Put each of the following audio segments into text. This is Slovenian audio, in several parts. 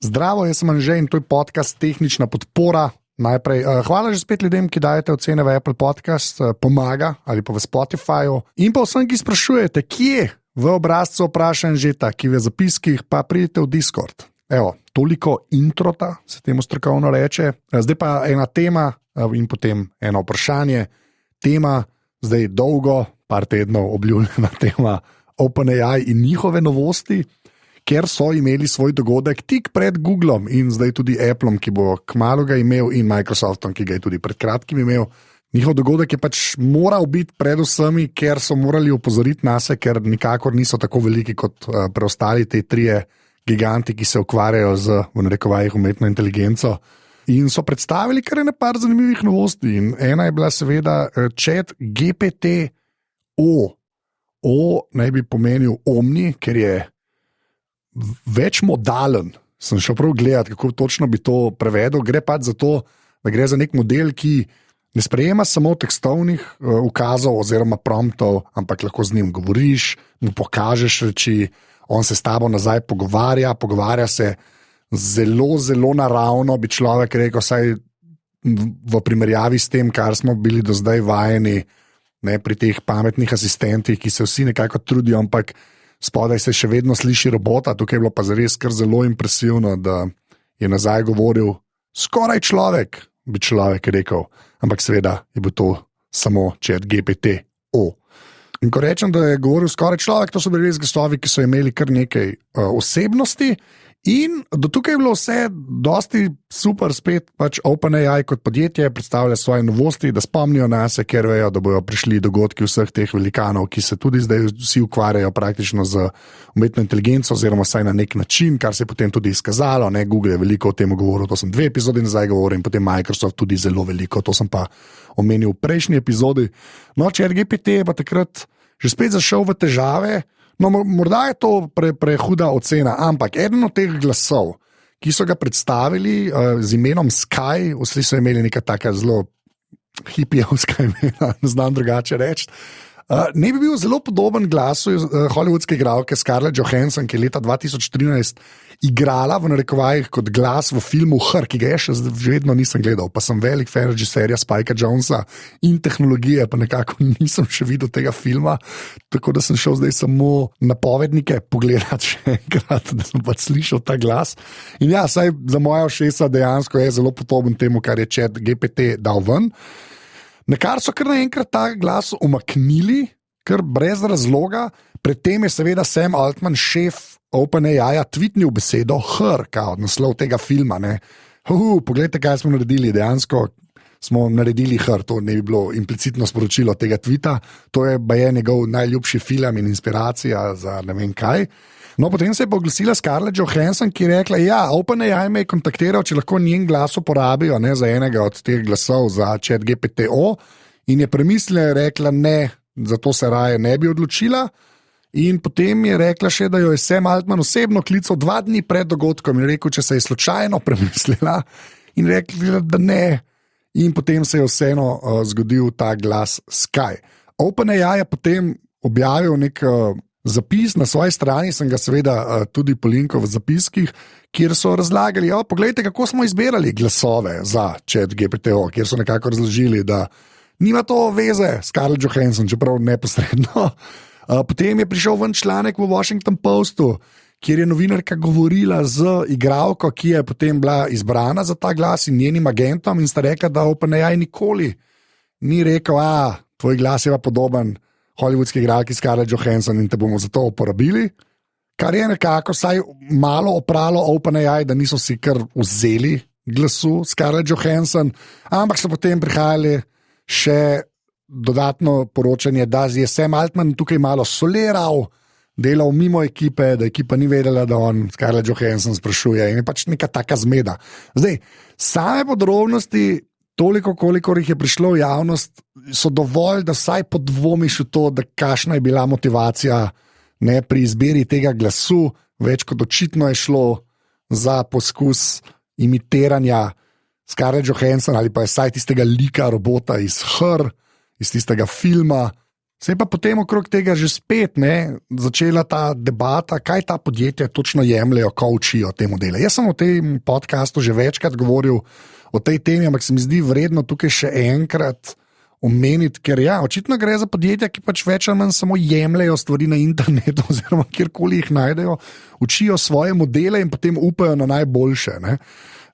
Zdravo, jaz sem Anže in to je podcast Tehnična podpora. Najprej, hvala že spet ljudem, ki dajete ocene v Apple Podcast, pomaga ali pa v Spotifyju. In pa vsem, ki sprašujete, kje v obrazcu vprašanj že ta, ki v zapiskih, pa pridite v Discord. Evo, toliko introta se temu strokovno reče. Zdaj pa ena tema in potem eno vprašanje. Tema, zdaj dolgo, par tednov obljubljena tema OpenAI in njihove novosti, ker so imeli svoj dogodek tik pred Googlom in zdaj tudi Appleom, ki bo kmalu ga imel, in Microsoftom, ki ga je tudi pred kratkim imel. Njihov dogodek je pač moral biti pred vsemi, ker so morali opozoriti nas, ker nikakor niso tako veliki kot preostali te trije giganti, ki se ukvarjajo z, v narekovajih, umetno inteligenco. In so predstavili kar nekaj zanimivih novosti. In ena je bila seveda ChatGPT-O. O naj bi pomenil Omni, ker je večmodalen. Sem šel prav gledati, kako točno bi to prevedel. Gre pač za to, da gre za nek model, ki ne sprejema samo tekstovnih ukazov oziroma promptov, ampak lahko z njim govoriš, mu pokažeš reči, on se s tabo nazaj pogovarja se zelo, zelo naravno, bi človek rekel, saj v primerjavi s tem, kar smo bili do zdaj vajeni, ne, pri teh pametnih asistentih, ki se vsi nekako trudijo, ampak spodaj se še vedno sliši robota. Tukaj je bilo pa zares kar zelo impresivno, da je nazaj govoril skoraj človek, bi človek rekel, ampak seveda je bil to samo ChatGPT-O. In ko rečem, da je govoril skoraj človek, to so bili res glasovi, ki so imeli kar nekaj osebnosti. In do tukaj je bilo vse dosti super, spet pač OpenAI kot podjetje predstavlja svoje novosti, da spomnijo nas, ker vejo, da bojo prišli dogodki vseh teh velikanov, ki se tudi zdaj vsi ukvarjajo praktično z umetno inteligenco, oziroma vsaj na nek način, kar se je potem tudi izkazalo. Ne? Google je veliko o tem govoril, to sem 2 epizodi nazaj govoril, in potem Microsoft tudi zelo veliko, to sem pa omenil v prejšnji epizodi. No, ChatGPT je pa takrat že spet zašel v težave. No, morda je to prehuda ocena, ampak eden od teh glasov, ki so ga predstavili z imenom Sky, vsi so imeli neka taka zelo hipijevska imena, ne znam drugače reči, ne bi bil zelo podoben glasu hollywoodske igralke Scarlett Johansson, ki je leta 2013 igrala v narekovajih kot glas v filmu Her, ki ga je še vedno nisem gledal, pa sem velik fan režiserja Spikea Jonesa in tehnologije, pa nekako nisem še videl tega filma, tako da sem šel zdaj samo napovednike pogledati še enkrat, da sem pač slišal ta glas. In ja, saj za moja ušesa dejansko je zelo podoben temu, kar je ChatGPT dal ven. Nekar so kar naenkrat ta glas umaknili, kar brez razloga. Predtem je seveda Sam Altman, šef OpenAI-ja, tweetnil besedo Her, kao naslov tega filma. Poglejte, kaj smo naredili, dejansko smo naredili Her, to ne bi bilo implicitno sporočilo tega tweeta, to je baje njegov najljubši film in inspiracija za ne vem kaj. No, potem se je poglasila Scarlett Johansson, ki je rekla, ja, OpenAI me je kontaktiral, če lahko njen glas uporabijo, ne, za enega od teh glasov za ChatGPT-O, in je premislila, rekla ne, zato se raje ne bi odločila. In potem je rekla še, da jo je Sam Altman osebno klical 2 dni pred dogodkom in rekel, če se je slučajno premislila, in rekla, da ne. In potem se je vseeno zgodil ta glas Sky. OpenAI je potem objavil nek zapis na svoji strani, sem ga seveda tudi polinkal v zapiskih, kjer so razlagali, poglejte, kako smo izbirali glasove za ChatGPT-O, kjer so nekako razložili, da nima to veze s Scarlett Johansson, čeprav neposredno. Potem je prišel ven članek v Washington Postu, kjer je novinarka govorila z igralko, ki je potem bila izbrana za ta glas in njenim agentom, in sta rekla, da OpenAI nikoli ni rekel, tvoj glas je pa podoben hollywoodski igralki Scarlett Johansson in te bomo za to uporabili. Kar je nekako saj malo opralo OpenAI, da niso si kar vzeli glasu Scarlett Johansson, ampak so potem prihajali še dodatno poročanje, da je Sam Altman tukaj malo soliral, delal mimo ekipe, da ekipa ni vedela, da on Scarlett Johansson sprašuje, in je pač neka taka zmeda. Zdaj, same podrobnosti, toliko, kolikor jih je prišlo v javnost, so dovolj, da vsaj podvomiš v to, da kakšna je bila motivacija, ne, pri izbiri tega glasu. Več kot očitno je šlo za poskus imitiranja Scarlett Johansson ali pa vsaj tistega lika robota iz Her, iz tistega filma, Se je pa potem okrog tega že spet začela ta debata, kaj ta podjetja točno jemljejo, ko učijo te modele. Jaz sem v tem podkastu že večkrat govoril o tej temi, ampak se mi zdi vredno tukaj še enkrat omeniti, ker očitno gre za podjetja, ki pač več ali manj samo jemljejo stvari na internetu oziroma kjerkoli jih najdejo, učijo svoje modele in potem upajo na najboljše. Ne.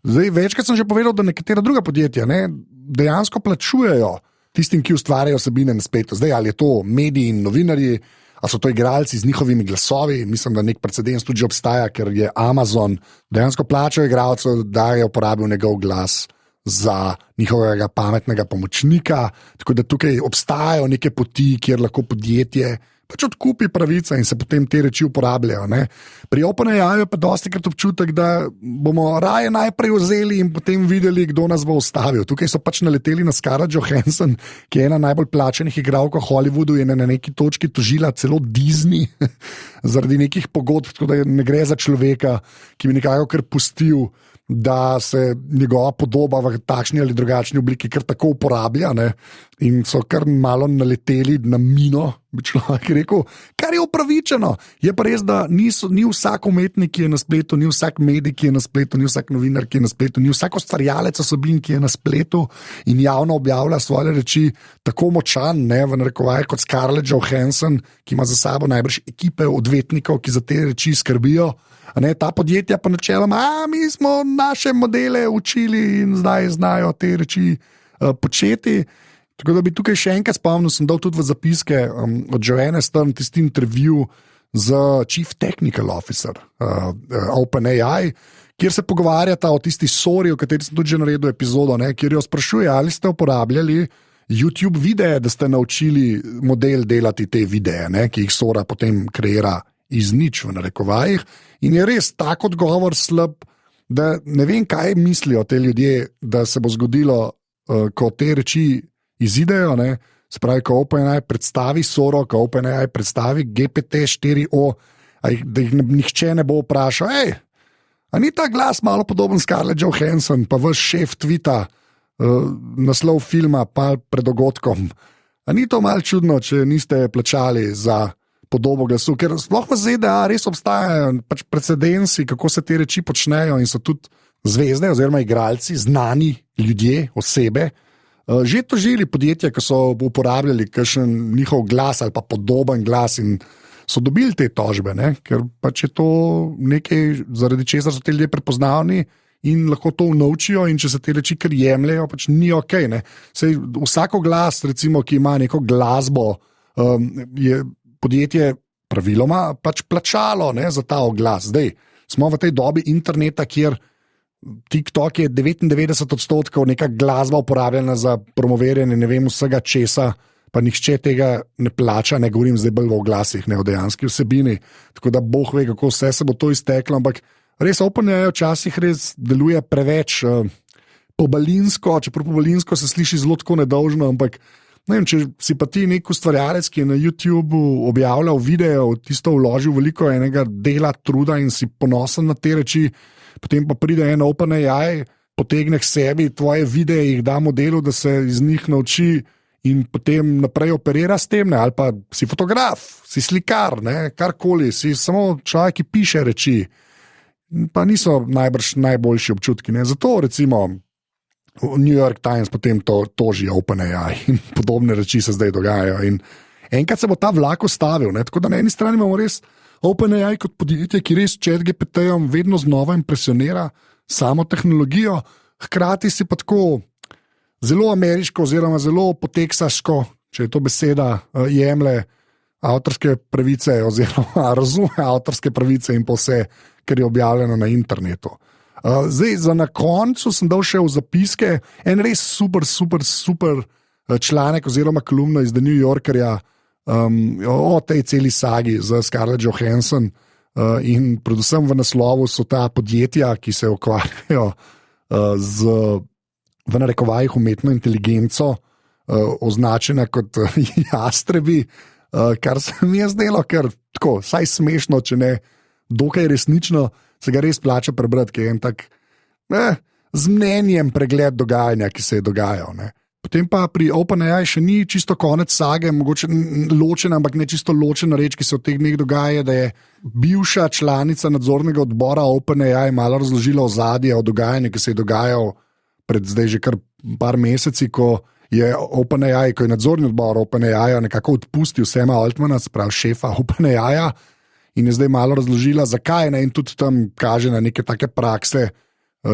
Zdaj, večkrat sem že povedal, da nekatera druga podjetja dejansko plačujejo tistim, ki ustvarjajo vsebine na spletu. Zdaj, ali je to mediji in novinarji, ali so to igralci z njihovimi glasovi. Mislim, da nek precedens tudi že obstaja, ker je Amazon dejansko plačal igralcev, da je uporabil njegov glas za njihovega pametnega pomočnika. Tako da tukaj obstajajo neke poti, kjer lahko podjetje pač odkupi pravice in se potem te reči uporabljajo. Ne? Pri OpenAI je pa dostikrat občutek, da bomo raje najprej vzeli in potem videli, kdo nas bo ustavil. Tukaj so pač naleteli na Scarlett Johansson, ki je ena najbolj plačanih igralk v Hollywoodu in je na neki točki tožila celo Disney zaradi nekih pogodb, tako da ne gre za človeka, ki bi nekako kar pustil, da se njegova podoba v takšni ali drugačni obliki kar tako uporablja, ne? In so kar malo naleteli na mino, bi človek rekel, kar je upravičeno. Je pa res, da ni vsak umetnik, ki je na spletu, ni vsak medij, ki je na spletu, ni vsak novinar, ki je na spletu, ni vsak ustvarjalec vsebin, ki je na spletu in javno objavlja svoje reči tako močan, v narekovajih, kot Scarlett Johansson, ki ima za sabo najbrž ekipe odvetnikov, ki za te reči skrbijo. Ta podjetja pa načeloma, mi smo naše modele učili in zdaj znajo te reči početi. Tako da bi tukaj še enkrat spomnil, sem dal tudi v zapiske od Joanne Stern tisti intervju z Chief Technical Officer OpenAI, kjer se pogovarjata o tisti sori, o kateri sem tudi že naredil epizodo, kjer jo sprašuje, ali ste uporabljali YouTube videe, da ste naučili model delati te videe, ki jih sora potem kreira iz nič v narekovajih. In je res tak odgovor slab, da ne vem, kaj mislijo te ljudje, da se bo zgodilo, ko te reči izidejo. Spravi, ko OpenAI predstavi Soro, ko OpenAI predstavi GPT-4o, da jih nihče ne bo vprašal, a ni ta glas malo podoben Scarlett Johansson, pa vaš šef tvita, naslov filma pa pred dogodkom. A ni to malo čudno, če niste plačali za podobo glasu, ker sploh v ZDA res obstajajo pač precedensi, kako se te reči počnejo in so tudi zvezde oziroma igralci, znani ljudje, osebe, že tožili podjetja, ki so uporabljali kakšen njihov glas ali pa podoben glas in so dobili te tožbe, ker pač je to nekaj, zaradi česar so te ljudje prepoznavni in lahko to naučijo in če se te reči kar jemljajo, pač ni okej. Sej vsako glas, recimo, ki ima neko glasbo, je podjetje praviloma pač plačalo za ta oglas. Zdaj smo v tej dobi interneta, kjer TikTok je 99% neka glasba uporabljena za promoviranje ne vem vsega česa, pa nihče tega ne plača, ne govorim zdaj bolj o oglasih, ne o dejanski vsebini, tako da Bog ve, kako vse se bo to izteklo, ampak res OpenAI včasih res deluje preveč pobalinsko, čeprav pobalinsko se sliši zelo tako nedolžno, ampak ne vem, če si pa ti nek ustvarjalec, ki je na YouTubeu objavljal video, tisto vložil veliko enega dela, truda in si ponosen na te reči, potem pa pride en OpenAI, potegne k sebi tvoje videe, jih da modelu, da se iz njih nauči in potem naprej operira s tem, ali pa si fotograf, si slikar, karkoli, si samo človek, ki piše reči, pa niso najbrž najboljši občutki. Zato recimo New York Times potem to tožijo OpenAI in podobne reči se zdaj dogajajo. In enkrat se bo ta vlak ustavil. Tako da na eni strani imamo res OpenAI kot podjetje, ki res ChatGPT-jem vedno znova impresionira samo tehnologijo, hkrati si pa tako zelo ameriško oziroma zelo poteksaško, če je to beseda, jemlje avtorske pravice oziroma razume avtorske pravice in pa vse, kar je objavljeno na internetu. Zdaj, za na koncu sem dal še v zapiske en res super članek oziroma kolumno iz The New Yorkerja o tej celi sagi z Scarlett Johansson in predvsem v naslovu so ta podjetja, ki se ukvarjajo z v narekovajih umetno inteligenco, označena kot jastrebi, kar se mi je zdelo kar tako, saj smešno, če ne dokaj resnično, se ga res plača prebrati, ki je en tak z mnenjem pregled dogajanja, ki se je dogajal. Potem pa pri OpenAI še ni čisto konec sage, mogoče ločena, ampak ne čisto ločena reč, ki se v teh dneh dogaja, da je bivša članica nadzornega odbora OpenAI malo razložila ozadje o dogajanju, ki se je dogajal pred zdaj že kar par meseci, ko je OpenAI, ko je nadzorni odbor OpenAI nekako odpustil Sama Altmana, sprav šefa OpenAI, in je zdaj malo razložila, zakaj, ne, in tudi tam kaže na neke take prakse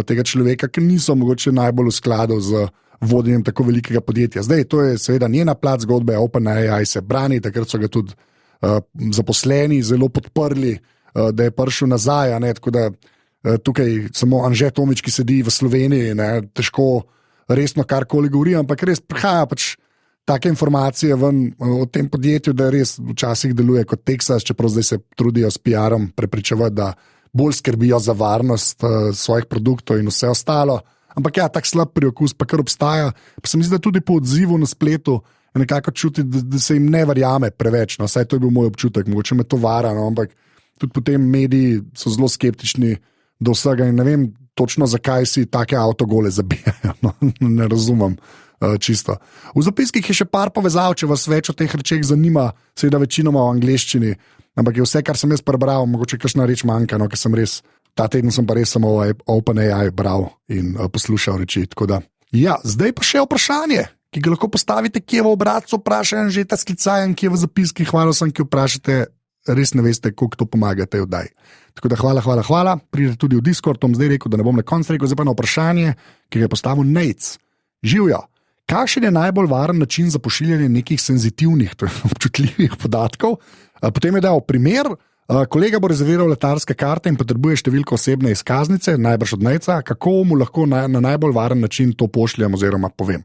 tega človeka, ki niso mogoče najbolj v skladu z vodenjem tako velikega podjetja. Zdaj, to je seveda njena plat zgodbe, OpenAI se brani, takrat so ga tudi zaposleni zelo podprli, da je prišel nazaj, ne, tako da tukaj samo Anže Tomič, ki sedi v Sloveniji, ne, težko resno karkoli govori, ampak res prihaja pač take informacije ven o tem podjetju, da res včasih deluje kot Texas, čeprav zdaj se trudijo s PR-om prepričevati, da bolj skrbijo za varnost svojih produktov in vse ostalo. Ampak ja, tak slab priokus pa kar obstaja. Pa se mi zdi, da tudi po odzivu na spletu je nekako čuti, da se jim ne verjame preveč. No, saj to je bil moj občutek, mogoče me to vara, no, ampak tudi potem mediji so zelo skeptični do vsega in ne vem točno, zakaj si take avtogole zabijajo. No, ne razumem. Čisto. V zapiskih je še par povezav, če vas več o teh rečeh zanima, seveda večinoma v angleščini, ampak je vse, kar sem jaz prebral, mogoče kakšna reč manjka, no, ker sem res, ta teden sem pa res samo OpenAI bral in poslušal reči. Tako da, ja, zdaj pa še vprašanje, ki ga lahko postavite, kje v obrazcu, vprašajem že ta sklicajem, ki je v zapiskih, hvala vsem, ki vprašate, res ne veste, koliko to pomaga tej oddaji. Tako da hvala, pridete tudi v Discord, bom zdaj rekel, da ne bom na koncu rekel, zdaj pa na vprašanje, ki ga je postavil Nejc. Živjo. Kakšen je najbolj varen način za pošiljanje nekih senzitivnih, občutljivih podatkov? Potem je dal primer, kolega bo rezerviral letalske karte in potrebuje številko osebne izkaznice, najbrž od Nejca, kako mu lahko na najbolj varen način to pošljem oziroma povem.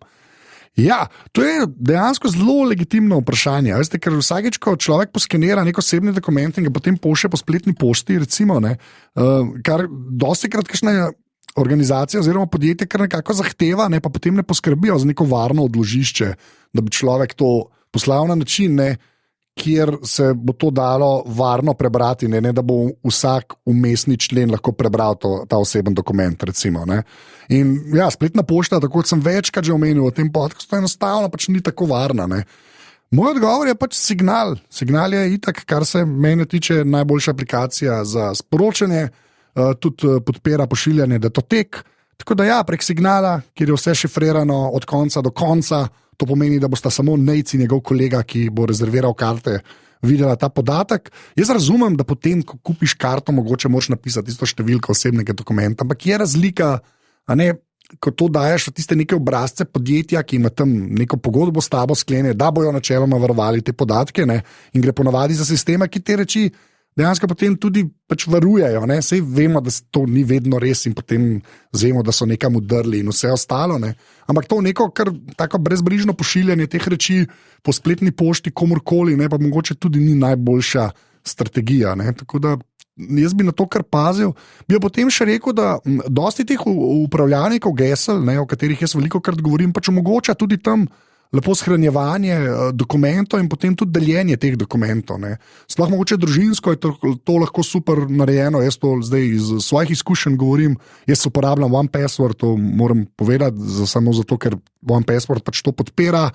Ja, to je dejansko zelo legitimno vprašanje, veste, ker vsakeč, ko človek poskenira nek osebni dokument in ga potem pošlje po spletni pošti, recimo, ne, kar dostikrat kakšna organizacija oziroma podjetje, kar nekako zahteva, ne, pa potem ne poskrbijo za neko varno odložišče, da bi človek to poslal na način, ne, kjer se bo to dalo varno prebrati, ne, da bo vsak vmesni člen lahko prebral ta oseben dokument, recimo. Ne. In ja, spletna pošta, tako kot sem večkrat že omenil v tem podcastu, enostavno pač ni tako varna. Ne. Moj odgovor je pač Signal. Signal je itak, kar se mene tiče, najboljša aplikacija za sporočanje, tudi podpira pošiljanje datotek, tako da ja, prek Signala, kjer je vse šifrirano od konca do konca, to pomeni, da bosta samo Nejc in njegov kolega, ki bo rezerviral karte, videla ta podatek. Jaz razumem, da potem, ko kupiš karto, mogoče moraš napisati isto številko osebnega dokumenta, ampak je razlika, a ne, ko to daješ v tiste neke obrazce podjetja, ki ima tam neko pogodbo s tabo sklene, da bojo načeloma varovali te podatke, ne, in gre ponavadi za sisteme, ki te reči dejansko potem tudi pač varujejo, ne? Sej vemo, da to ni vedno res in potem zvemo, da so nekam udrli in vse ostalo, ne? Ampak to neko kar tako brezbrižno pošiljanje teh reči po spletni pošti komorkoli, ne, pa mogoče tudi ni najboljša strategija, ne? Tako da jaz bi na to kar pazil. Bi potem še rekel, da dosti teh upravljalnikov gesel, ne, o katerih jaz veliko krat govorim, pač omogoča tudi tam lepo shranjevanje dokumentov in potem tudi deljenje teh dokumentov. Ne. Sploh mogoče družinsko je to lahko super narejeno, jaz to zdaj iz svojih izkušenj govorim, jaz uporabljam OnePassword, to moram povedati samo zato, ker OnePassword pač to podpira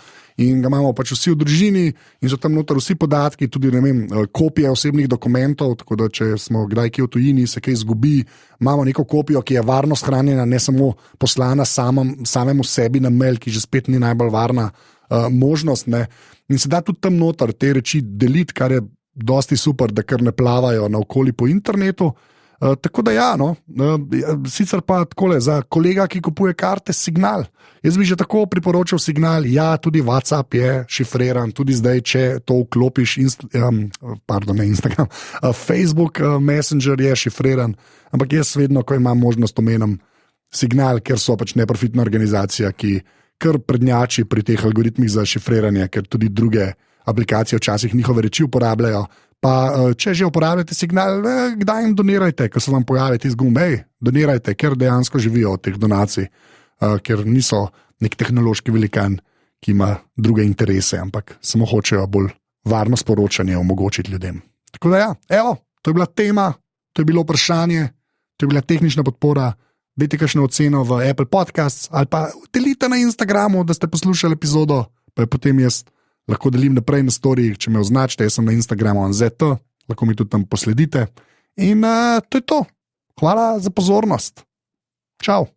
in ga imamo pač vsi v družini in so tam noter vsi podatki, tudi ne vem, kopije osebnih dokumentov, tako da če smo kdaj kje v tujini, se kaj izgubi, imamo neko kopijo, ki je varno shranjena, ne samo poslana samemu sebi na mail, ki že spet ni najbolj varna možnost. Ne. In se da tudi tam noter te reči deliti, kar je dosti super, da kar ne plavajo naokoli po internetu. Tako da ja, no, sicer pa takole, za kolega, ki kupuje karte, Signal. Jaz bi že tako priporočil Signal, ja, tudi WhatsApp je šifriran, tudi zdaj, če to vklopiš, Facebook Messenger je šifriran, ampak jaz vedno, ko imam možnost, omenim Signal, ker so pač neprofitna organizacija, ki kar prednjači pri teh algoritmih za šifriranje, ker tudi druge aplikacije včasih njihove reči uporabljajo. Pa če že uporabljate Signal, kdaj jim donirajte, ko se vam pojavi tisti gumb, donirajte, ker dejansko živijo od teh donacij, ker niso nek tehnološki velikan, ki ima druge interese, ampak samo hočejo bolj varno sporočanje omogočiti ljudem. Tako da ja, evo, to je bila tema, to je bilo vprašanje, to je bila tehnična podpora, dajte kakšno oceno v Apple Podcasts ali pa delite na Instagramu, da ste poslušali epizodo, pa jo potem jaz lahko delim naprej na storijih, če me označite, jaz sem na Instagramu anzet, lahko mi tudi tam posledite. In to je to. Hvala za pozornost. Čau.